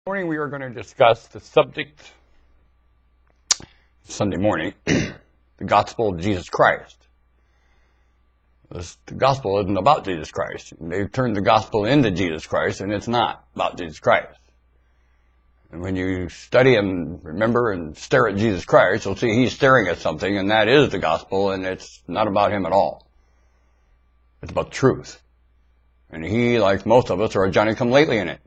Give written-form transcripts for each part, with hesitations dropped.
Morning we are going to discuss the subject, Sunday morning, the gospel of Jesus Christ. The gospel isn't about Jesus Christ. They've turned the gospel into Jesus Christ, and it's not about Jesus Christ. And when you study and remember and stare at Jesus Christ, you'll see he's staring at something, and that is the gospel, and it's not about him at all. It's about truth. And he, like most of us, are a Johnny-come-lately in it.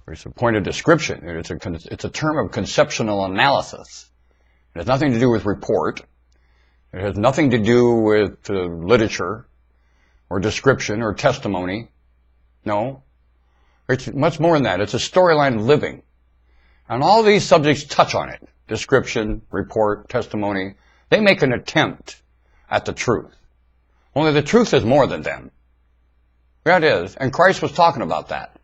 It's a point of description. It's a term of conceptual analysis. It has nothing to do with report. It has nothing to do with literature or description or testimony. No. It's much more than that. It's a storyline of living. And all these subjects touch on it. Description, report, testimony. They make an attempt at the truth. Only the truth is more than them. Yeah, it is. And Christ was talking about that.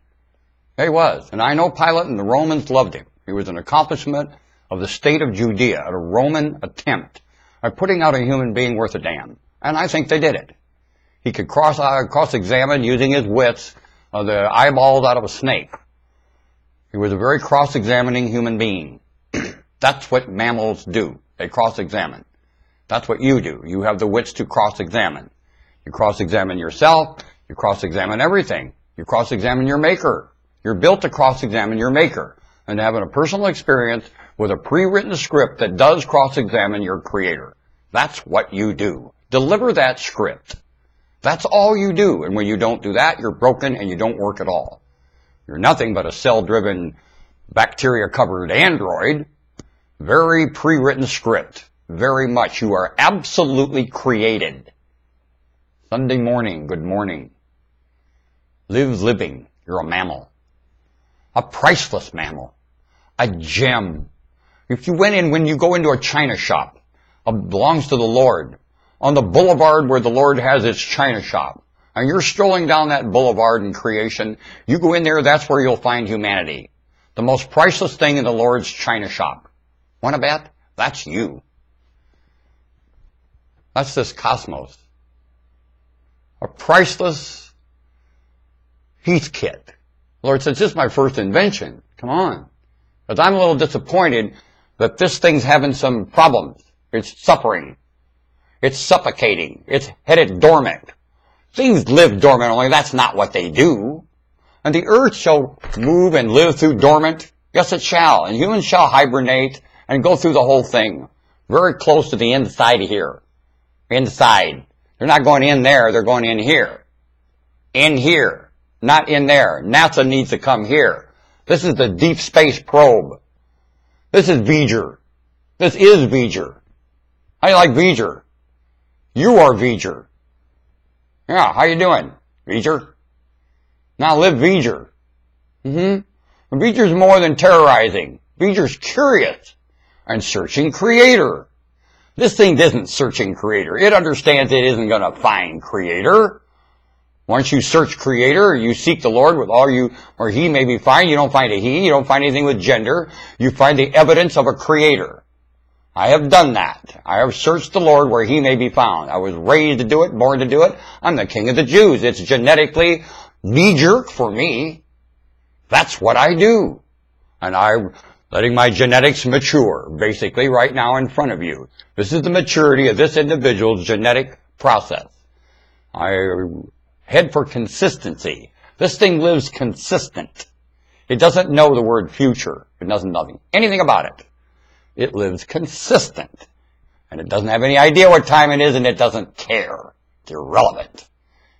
He was. And I know Pilate and the Romans loved him. He was an accomplishment of the state of Judea, a Roman attempt at putting out a human being worth a damn. And I think they did it. He could cross-examine using his wits the eyeballs out of a snake. He was a very cross-examining human being. That's what mammals do. They cross-examine. That's what you do. You have the wits to cross-examine. You cross-examine yourself. You cross-examine everything. You cross-examine your maker. You're built to cross-examine your maker and having a personal experience with a pre-written script that does cross-examine your creator. That's what you do. Deliver that script. That's all you do. And when you don't do that, you're broken and you don't work at all. You're nothing but a cell-driven, bacteria-covered android. Very pre-written script. Very much. You are absolutely created. Sunday morning, good morning. Live living. You're a mammal. A priceless mammal. A gem. If you when you go into a china shop, belongs to the Lord, on the boulevard where the Lord has his china shop, and you're strolling down that boulevard in creation, you go in there, that's where you'll find humanity. The most priceless thing in the Lord's china shop. Want to bet? That's you. That's this cosmos. A priceless Heath kit. The Lord says, this is my first invention. Come on. But I'm a little disappointed that this thing's having some problems. It's suffering. It's suffocating. It's headed dormant. Things live dormant, only that's not what they do. And the earth shall move and live through dormant. Yes, it shall. And humans shall hibernate and go through the whole thing. Very close to the inside here. Inside. They're not going in there, they're going in here. In here. Not in there. NASA needs to come here. This is the deep space probe. This is V'ger. This is V'ger. How do you like V'ger? You are V'ger. Yeah, how you doing, V'ger? Now live V'ger. V'ger's more than terrorizing. V'ger's curious and searching creator. This thing isn't searching creator. It understands it isn't going to find creator. Once you search creator, you seek the Lord with all you, or he may be fine. You don't find a he. You don't find anything with gender. You find the evidence of a creator. I have done that. I have searched the Lord where he may be found. I was raised to do it, born to do it. I'm the king of the Jews. It's genetically knee-jerk for me. That's what I do. And I'm letting my genetics mature, basically, right now in front of you. This is the maturity of this individual's genetic process. I head for consistency. This thing lives consistent. It doesn't know the word future. It doesn't know anything about it. It lives consistent. And it doesn't have any idea what time it is, and it doesn't care. It's irrelevant.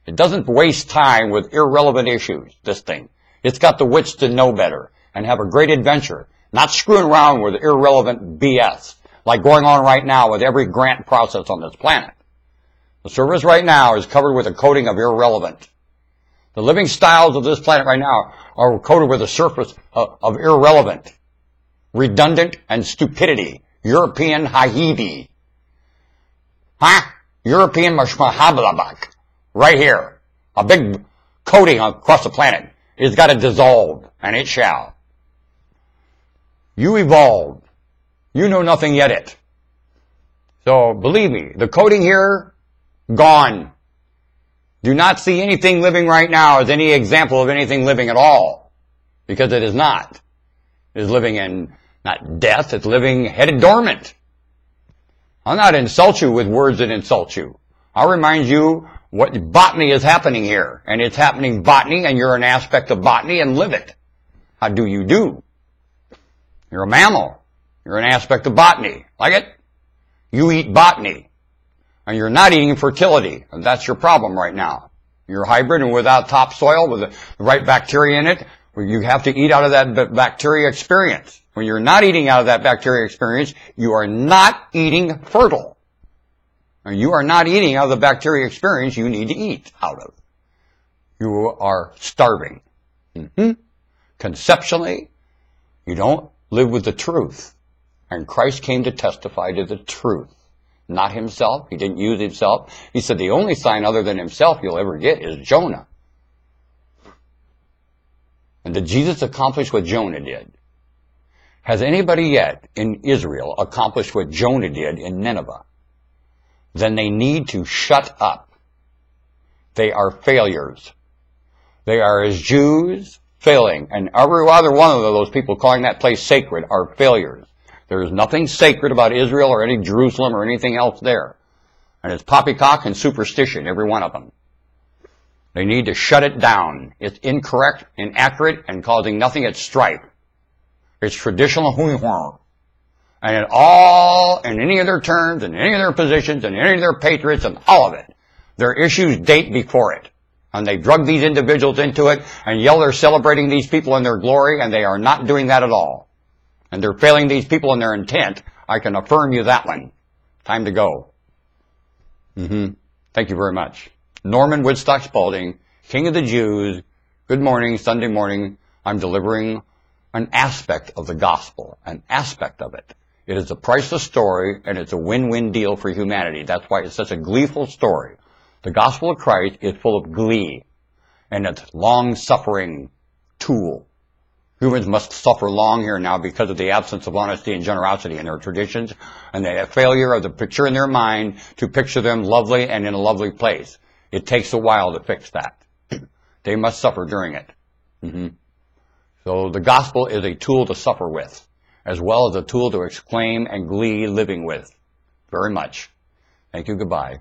It doesn't waste time with irrelevant issues, this thing. It's got the wits to know better and have a great adventure. Not screwing around with irrelevant BS, like going on right now with every grant process on this planet. The service right now is covered with a coating of irrelevant. The living styles of this planet right now are coated with a surface of irrelevant, redundant, and stupidity. European Hahibi. European Mashmahablabak. Right here. A big coating across the planet. It's got to dissolve, and it shall. You evolved. You know nothing yet it. So, believe me, the coating here, gone. Do not see anything living right now as any example of anything living at all. Because it is not. It is living in, not death, it's living headed dormant. I'll not insult you with words that insult you. I'll remind you what botany is happening here. And it's happening botany, and you're an aspect of botany, and live it. How do you do? You're a mammal. You're an aspect of botany. Like it? You eat botany. And you're not eating fertility. And that's your problem right now. You're hybrid and without topsoil, with the right bacteria in it, you have to eat out of that bacteria experience. When you're not eating out of that bacteria experience, you are not eating fertile. And you are not eating out of the bacteria experience you need to eat out of. You are starving. Conceptually, you don't live with the truth. And Christ came to testify to the truth. Not himself. He didn't use himself. He said the only sign other than himself you'll ever get is Jonah. And did Jesus accomplish what Jonah did? Has anybody yet in Israel accomplished what Jonah did in Nineveh? Then they need to shut up. They are failures. They are, as Jews, failing. And every other one of those people calling that place sacred are failures. There is nothing sacred about Israel or any Jerusalem or anything else there. And it's poppycock and superstition, every one of them. They need to shut it down. It's incorrect, inaccurate, and causing nothing but strife. It's traditional hui-hua. And it all, in any of their terms, and any of their positions, and any of their patriots, and all of it, their issues date before it. And they drug these individuals into it, and yell they're celebrating these people in their glory, and they are not doing that at all. And they're failing these people in their intent. I can affirm you that one. Time to go. Thank you very much. Norman Woodstock Spalding, King of the Jews. Good morning, Sunday morning. I'm delivering an aspect of the gospel, an aspect of it. It is a priceless story, and it's a win-win deal for humanity. That's why it's such a gleeful story. The gospel of Christ is full of glee, and it's long-suffering tool. Humans must suffer long here now because of the absence of honesty and generosity in their traditions, and the failure of the picture in their mind to picture them lovely and in a lovely place. It takes a while to fix that. They must suffer during it. So the gospel is a tool to suffer with, as well as a tool to exclaim and glee living with. Very much. Thank you. Goodbye.